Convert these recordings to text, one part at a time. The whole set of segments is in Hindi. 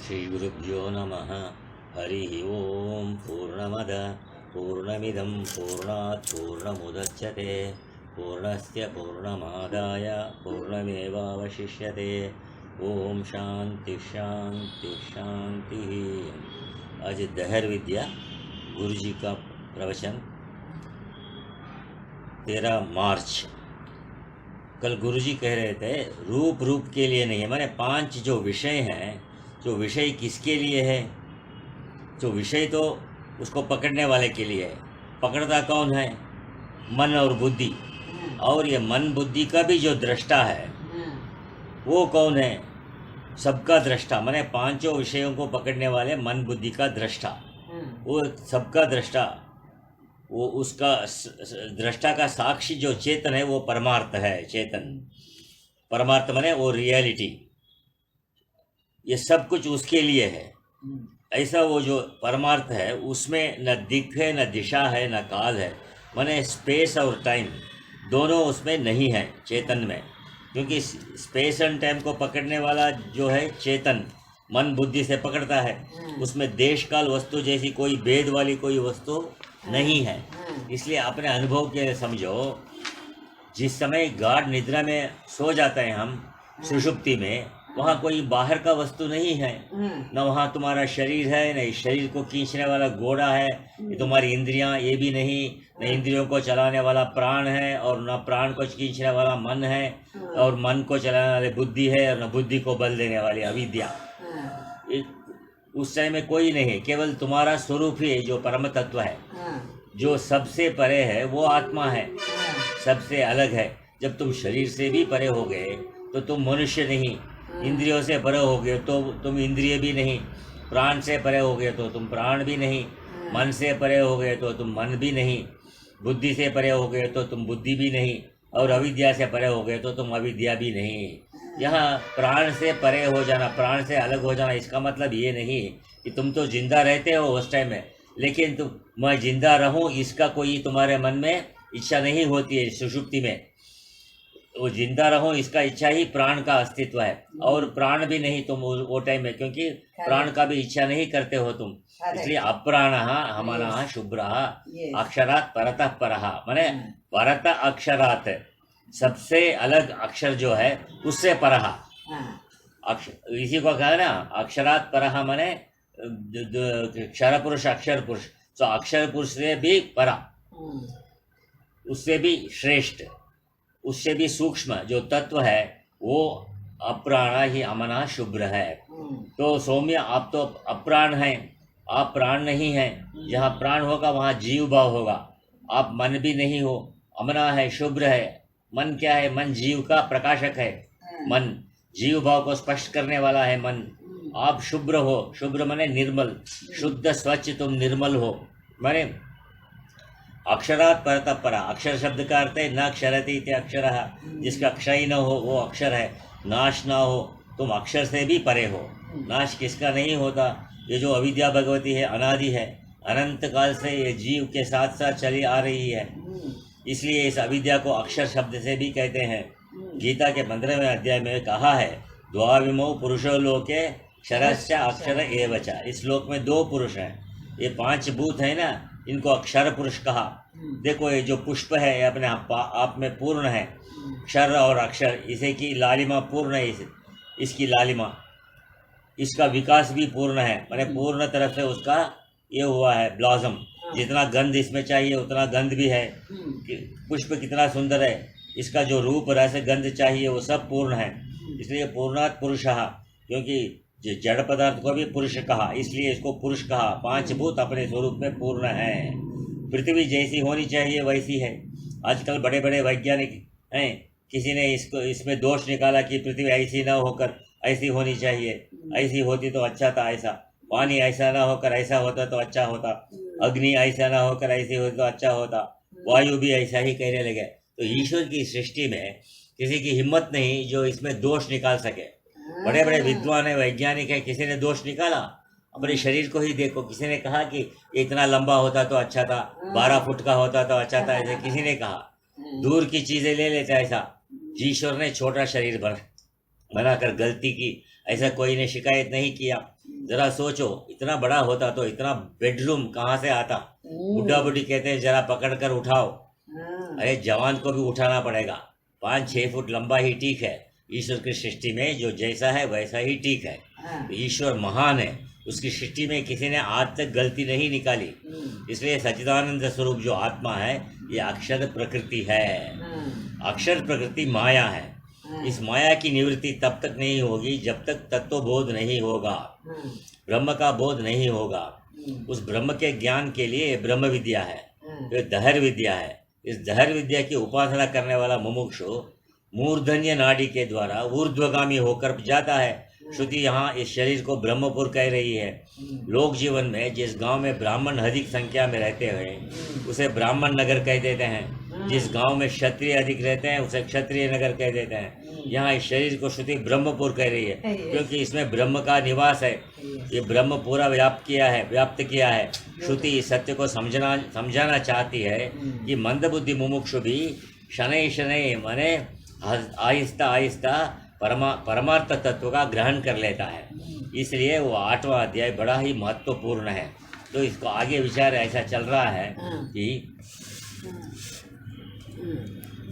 श्रीगुरुभ्यो नमः। हरिः ओं। पूर्णमिदं पूर्णात् पूर्णमुदच्यते पूर्णस्य पूर्णमादाय पूर्णमेवावशिष्यते। ओम शांति शांति शांति। आज दहर विद्या गुरु जी का प्रवचन 13 मार्च। कल गुरु जी कह रहे थे रूप रूप के लिए नहीं है, माने 5 जो विषय हैं, जो विषय किसके लिए है? जो विषय तो उसको पकड़ने वाले के लिए है। पकड़ता कौन है? मन और बुद्धि। और ये मन बुद्धि का भी जो दृष्टा है वो कौन है? सबका दृष्टा, माने 5 विषयों को पकड़ने वाले मन बुद्धि का दृष्टा, वो सबका दृष्टा, वो उसका दृष्टा का साक्षी जो चेतन है वो परमार्थ है। चेतन परमार्थ माने वो रियलिटी, ये सब कुछ उसके लिए है। ऐसा वो जो परमार्थ है उसमें न दिख है, न दिशा है, न काल है, माने स्पेस और टाइम दोनों उसमें नहीं है चेतन में। क्योंकि स्पेस एंड टाइम को पकड़ने वाला जो है चेतन मन बुद्धि से पकड़ता है, उसमें देश काल वस्तु जैसी कोई भेद वाली कोई वस्तु नहीं है। इसलिए अपने अनुभव के समझो, जिस समय गाढ़ निद्रा में सो जाते हैं हम सुषुप्ति में, वहाँ कोई बाहर का वस्तु नहीं है, न वहाँ तुम्हारा शरीर है, न इस शरीर को खींचने वाला घोड़ा है, ये तुम्हारी इंद्रियां ये भी नहीं, न इंद्रियों को चलाने वाला प्राण है, और न प्राण को खींचने वाला मन है, और मन को चलाने वाली बुद्धि है, और न बुद्धि को बल देने वाली अविद्या। उस समय में कोई नहीं, केवल तुम्हारा स्वरूप ही जो परम तत्व है, जो सबसे परे है, वो आत्मा है, सबसे अलग है। जब तुम शरीर से भी परे हो गए तो तुम मनुष्य नहीं, इंद्रियों से परे हो गए तो तुम इंद्रिय भी नहीं, प्राण से परे हो गए तो तुम प्राण भी नहीं, मन से परे हो गए तो तुम मन भी नहीं, बुद्धि से परे हो गए तो तुम बुद्धि भी नहीं, और अविद्या से परे हो गए तो तुम अविद्या भी नहीं। यहाँ प्राण से परे हो जाना, प्राण से अलग हो जाना, इसका मतलब ये नहीं कि तुम तो जिंदा रहते हो उस टाइम में, लेकिन तुम मैं जिंदा रहूं इसका कोई तुम्हारे मन में इच्छा नहीं होती है। सुषुप्ति में वो जिंदा रहूं इसका इच्छा ही प्राण का अस्तित्व है, और प्राण भी नहीं तुम वो टाइम में, क्योंकि प्राण का भी इच्छा नहीं करते हो तुम। इसलिए अप्राण हमन शुभ्र अक्षरात् परतः परः, माने परत अक्षरात्, सबसे अलग अक्षर जो है उससे परः। इसी को कहा ना अक्षरात् परः, माने क्षर पुरुष अक्षर पुरुष, तो अक्षर पुरुष से भी परा, उससे भी श्रेष्ठ, उससे भी सूक्ष्म जो तत्व है वो अप्राण ही अमना शुभ्र है। तो सौम्य आप तो अप्राण हैं, आप प्राण नहीं हैं। जहाँ प्राण होगा वहाँ जीव भाव होगा। आप मन भी नहीं हो, अमना है, शुभ्र है। मन क्या है? मन जीव का प्रकाशक है। मन जीव भाव को स्पष्ट करने वाला है मन। आप शुभ्र हो, शुभ्र माने निर्मल, शुद्ध स्वच्छ, तुम निर्मल हो। माने अक्षरात् परतः परा, अक्षर शब्द का अर्थ है न क्षरति इति अक्षरः, जिसका क्षय न हो वो अक्षर है, नाश ना हो, तुम अक्षर से भी परे हो। नाश किसका नहीं होता? ये जो अविद्या भगवती है अनादि है, अनंत काल से ये जीव के साथ साथ चली आ रही है। इसलिए इस अविद्या को अक्षर शब्द से भी कहते हैं। गीता के 15वें अध्याय में कहा है द्वाविमौ पुरुषो लोके क्षरश्च अक्षर एव च। इस लोक में 2 पुरुष हैं, ये 5 भूत है ना, इनको अक्षर पुरुष कहा। देखो ये जो पुष्प है ये अपने आप में पूर्ण है, क्षर और अक्षर, इसे की लालिमा पूर्ण है, इसकी लालिमा, इसका विकास भी पूर्ण है, माने पूर्ण तरफ से उसका ये हुआ है ब्लॉसम। जितना गंध इसमें चाहिए उतना गंध भी है। पुष्प कितना सुंदर है, इसका जो रूप रस गंध चाहिए वो सब पूर्ण है। इसलिए पूर्णात् पुरुषः, क्योंकि जड़ पदार्थ को भी पुरुष कहा, इसलिए इसको पुरुष कहा। 5 भूत अपने स्वरूप में पूर्ण है। पृथ्वी जैसी होनी चाहिए वैसी है। आजकल बड़े बड़े वैज्ञानिक हैं, किसी ने इसमें दोष निकाला कि पृथ्वी ऐसी ना होकर ऐसी होनी चाहिए, ऐसी होती तो अच्छा था, ऐसा पानी ऐसा ना होकर ऐसा होता तो अच्छा होता, अग्नि ऐसा ना होकर ऐसी होती तो अच्छा होता, वायु भी ऐसा ही कहने लगे। तो ईश्वर की सृष्टि में किसी की हिम्मत नहीं जो इसमें दोष निकाल सके। बड़े बड़े विद्वान है, वैज्ञानिक है, किसी ने दोष निकाला? अपने शरीर को ही देखो, किसी ने कहा कि इतना लंबा होता तो अच्छा था, 12 फुट का होता तो अच्छा था, ऐसे किसी ने कहा? दूर की चीजें ले लेता ऐसा। ईश्वर ने छोटा शरीर बनाकर गलती की, ऐसा कोई ने शिकायत नहीं किया। जरा सोचो, इतना बड़ा होता तो इतना बेडरूम कहाँ से आता। बुढ़ा बुढ़ी कहते हैं जरा पकड़ कर उठाओ, अरे जवान को भी उठाना पड़ेगा। 5-6 फुट लंबा ही ठीक है। ईश्वर की सृष्टि में जो जैसा है वैसा ही ठीक है। तो ईश्वर महान है, उसकी सृष्टि में किसी ने आज तक गलती नहीं निकाली। इसलिए सच्चिदानंद स्वरूप जो आत्मा है ये अक्षर प्रकृति है। अक्षर प्रकृति माया है। इस माया की निवृत्ति तब तक नहीं होगी जब तक तत्वबोध नहीं होगा, ब्रह्म का बोध नहीं होगा। उस ब्रह्म के ज्ञान के लिए ब्रह्म विद्या है, ये दहर विद्या है। इस दहर विद्या की उपासना करने वाला मुमुक्षु मूर्धन्य नाड़ी के द्वारा ऊर्ध्वगामी होकर जाता है। श्रुति यहाँ इस शरीर को ब्रह्मपुर कह रही है। लोक जीवन में जिस गांव में ब्राह्मण अधिक संख्या में रहते हैं उसे ब्राह्मण नगर कह देते हैं। जिस गांव में क्षत्रिय अधिक रहते हैं उसे क्षत्रिय नगर कह देते हैं। यहाँ इस शरीर को श्रुति ब्रह्मपुर कह रही है, क्योंकि इसमें ब्रह्म का निवास है। ये ब्रह्म पूरा व्याप्त किया है। श्रुति इस सत्य को समझाना चाहती है कि मंदबुद्धि मुमुक्षु भी शनै शनै माने आहिस्ता आहिस्ता परमार्थ तत्व का ग्रहण कर लेता है। इसलिए वो 8वां अध्याय बड़ा ही महत्वपूर्ण है। तो इसको आगे विचार ऐसा चल रहा है कि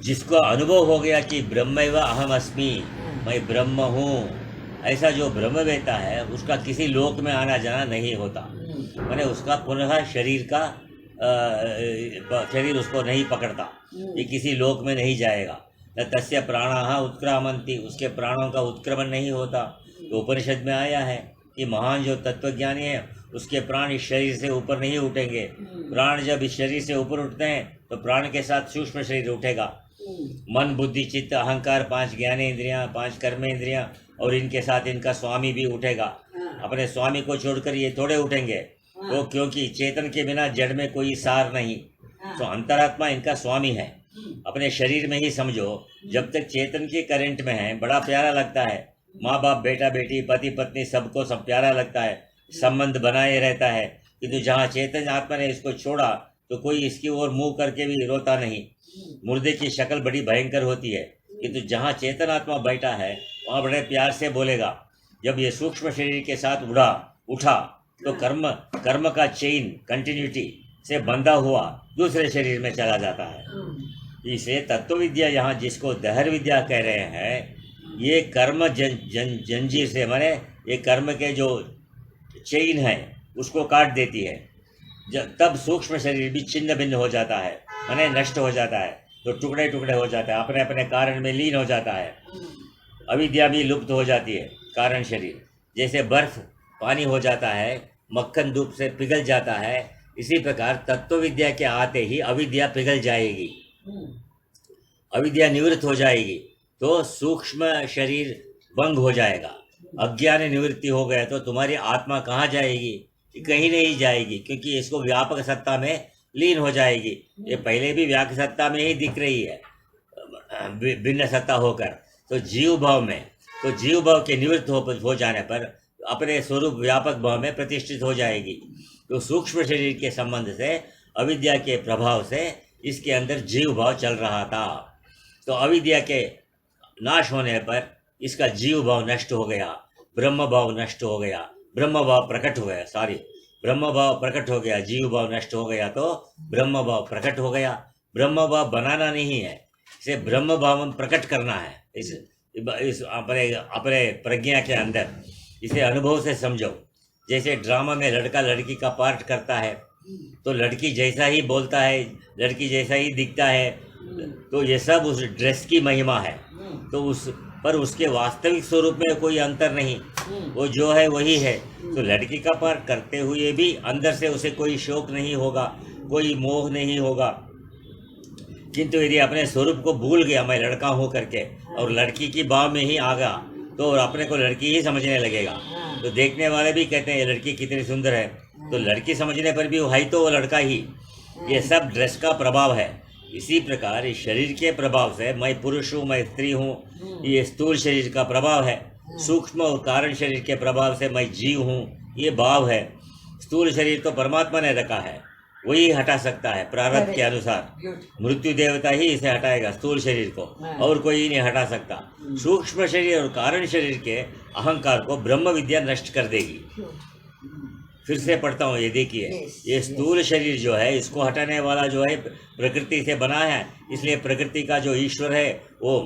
जिसको अनुभव हो गया कि ब्रह्मैव अहम अस्मि, मैं ब्रह्म हूँ, ऐसा जो ब्रह्म वेता है उसका किसी लोक में आना जाना नहीं होता। मैंने उसका पुनः शरीर उसको नहीं पकड़ता, ये किसी लोक में नहीं जाएगा। न तस्य प्राणाः उत्क्रामन्ति, उसके प्राणों का उत्क्रमण नहीं होता। तो उपनिषद में आया है कि महान जो तत्वज्ञानी है उसके प्राण इस शरीर से ऊपर नहीं उठेंगे। प्राण जब इस शरीर से ऊपर उठते हैं तो प्राण के साथ सूक्ष्म शरीर उठेगा। मन बुद्धि चित्त अहंकार 5 ज्ञानेंद्रियां 5 कर्मेंद्रियां और इनके साथ इनका स्वामी भी उठेगा। अपने स्वामी को छोड़कर ये थोड़े उठेंगे, तो क्योंकि चेतन के बिना जड़ में कोई सार नहीं। तो अंतरात्मा इनका स्वामी है। अपने शरीर में ही समझो, जब तक चेतन के करंट में है बड़ा प्यारा लगता है। माँ बाप बेटा बेटी पति पत्नी सबको सब प्यारा लगता है, संबंध बनाए रहता है। किंतु जहाँ चेतन आत्मा ने इसको छोड़ा तो कोई इसकी ओर मुंह करके भी रोता नहीं। मुर्दे की शक्ल बड़ी भयंकर होती है, किंतु जहाँ चेतन आत्मा बैठा है वहाँ बड़े प्यार से बोलेगा। जब ये सूक्ष्म शरीर के साथ उठा तो कर्म का चेन कंटिन्यूटी से बंधा हुआ दूसरे शरीर में चला जाता है। इसे तत्व विद्या यहाँ जिसको दहर विद्या कह रहे हैं, ये कर्म जंजीर से माने ये कर्म के जो चेन है उसको काट देती है। तब सूक्ष्म शरीर भी छिन्न भिन्न हो जाता है, माने नष्ट हो जाता है, तो टुकड़े टुकड़े हो जाता है, अपने अपने कारण में लीन हो जाता है। अविद्या भी लुप्त हो जाती है। कारण शरीर जैसे बर्फ पानी हो जाता है, मक्खन धूप से पिघल जाता है, इसी प्रकार तत्व विद्या के आते ही अविद्या पिघल जाएगी, अविद्या निवृत्त हो जाएगी, तो सूक्ष्म शरीर भंग हो जाएगा। अज्ञान निवृत्ति हो गया तो तुम्हारी आत्मा कहाँ जाएगी? कहीं नहीं जाएगी, क्योंकि इसको व्यापक सत्ता में लीन हो जाएगी। ये पहले भी व्यापक सत्ता में ही दिख रही है, भिन्न सत्ता होकर। तो जीव भाव में, तो जीव भाव के निवृत्त हो जाने पर अपने स्वरूप व्यापक भाव में प्रतिष्ठित हो जाएगी। तो सूक्ष्म शरीर के संबंध से अविद्या के प्रभाव से इसके अंदर जीव भाव चल रहा था। तो अविद्या के नाश होने पर इसका जीव भाव नष्ट हो गया, ब्रह्म भाव नष्ट हो गया, ब्रह्म भाव प्रकट हो गया, ब्रह्म भाव प्रकट हो गया, जीव भाव नष्ट हो गया तो ब्रह्म भाव प्रकट हो गया। ब्रह्म भाव बनाना नहीं है, इसे ब्रह्म भाव प्रकट करना है। इस अपने प्रज्ञा के अंदर इसे अनुभव से समझो। जैसे ड्रामा में लड़का लड़की का पार्ट करता है तो लड़की जैसा ही बोलता है, लड़की जैसा ही दिखता है, तो ये सब उस ड्रेस की महिमा है। तो उसके वास्तविक स्वरूप में कोई अंतर नहीं, वो जो है वही है। तो लड़की का पार्ट करते हुए भी अंदर से उसे कोई शौक नहीं होगा, कोई मोह नहीं होगा। किंतु यदि अपने स्वरूप को भूल गया, मैं लड़का हूँ करके, और लड़की की भाव में ही आ गया, तो अपने को लड़की ही समझने लगेगा। तो देखने वाले भी कहते हैं ये लड़की कितनी सुंदर है, तो लड़की समझने पर भी है तो वो लड़का ही। ये सब ड्रेस का प्रभाव है। इसी प्रकार इस शरीर के प्रभाव से मैं पुरुष हूँ, मैं स्त्री हूँ, ये स्थूल शरीर का प्रभाव है। सूक्ष्म और कारण शरीर के प्रभाव से मैं जीव हूँ, ये भाव है। स्थूल शरीर तो परमात्मा ने रखा है, वही हटा सकता है प्रारब्ध के अनुसार। मृत्यु देवता ही इसे हटाएगा, स्थूल शरीर को, और कोई नहीं हटा सकता। सूक्ष्म शरीर और कारण शरीर के अहंकार को ब्रह्म विद्या नष्ट कर देगी। फिर से पढ़ता हूँ, ये देखिए, ये स्थूल शरीर जो है इसको हटाने वाला जो है प्रकृति से बना है, इसलिए प्रकृति का जो ईश्वर है वो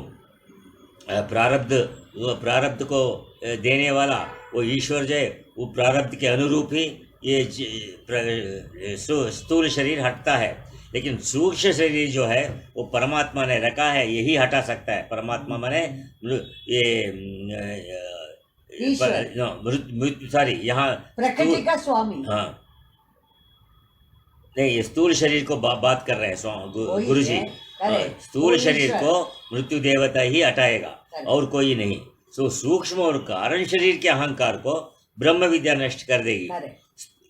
प्रारब्ध को देने वाला वो ईश्वर जो है वो प्रारब्ध के अनुरूप ही ये स्थूल शरीर हटता है। लेकिन सूक्ष्म शरीर जो है वो परमात्मा ने रखा है, यही हटा सकता है। परमात्मा माने ये मृत्यु, सॉरी, यहाँ प्रकृति का स्वामी। हाँ नहीं, ये स्थूल शरीर को बात कर रहे हैं गुरु जी। स्थूल शरीर को मृत्यु देवता ही हटाएगा और कोई नहीं। सो सूक्ष्म और कारण शरीर के अहंकार को ब्रह्म विद्या नष्ट कर देगी,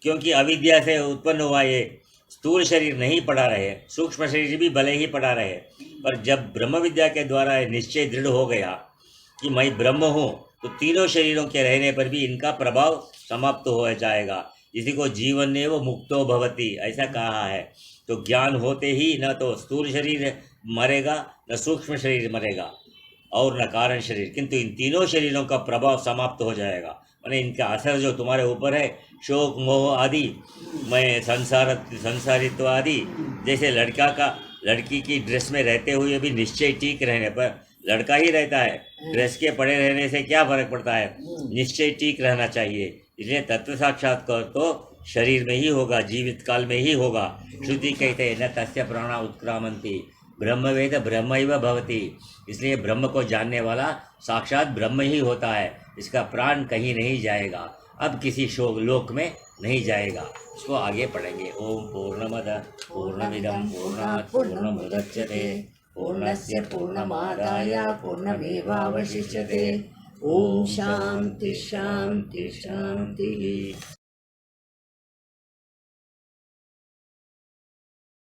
क्योंकि अविद्या से उत्पन्न हुआ ये स्थूल शरीर नहीं पढ़ा रहे, सूक्ष्म शरीर भी भले ही पढ़ा रहे, पर जब ब्रह्म विद्या के द्वारा निश्चय दृढ़ हो गया कि मैं ब्रह्म हूँ, तो तीनों शरीरों के रहने पर भी इनका प्रभाव समाप्त हो जाएगा। इसी को जीवन ने वो मुक्तो भवति ऐसा कहा है। तो ज्ञान होते ही न तो स्थूल शरीर मरेगा, न सूक्ष्म शरीर मरेगा, और न कारण शरीर, किंतु इन तीनों शरीरों का प्रभाव समाप्त हो जाएगा। माने इनका असर जो तुम्हारे ऊपर है, शोक मोह आदि, मैं संसारित्व आदि, जैसे लड़की की ड्रेस में रहते हुए भी निश्चय ठीक रहने पर लड़का ही रहता है, ड्रेस के पड़े रहने से क्या फर्क पड़ता है, निश्चय ठीक रहना चाहिए। इसलिए तत्व साक्षात्कार तो शरीर में ही होगा, जीवित काल में ही होगा। श्रुति कहते हैं न तस्य प्राणा उत्क्रामंति ब्रह्मवेद ब्रह्मैव भवति। इसलिए ब्रह्म को जानने वाला साक्षात ब्रह्म ही होता है, इसका प्राण कहीं नहीं जाएगा, अब किसी लोक में नहीं जाएगा। इसको आगे पढ़ेंगे। ओम पूर्णमद पूर्णमिदं पूर्णात् पूर्णमुदच्यते पूर्णस्य पूर्णमादाय पूर्णमेवावशिष्यते। ओम शांति शांति शांति।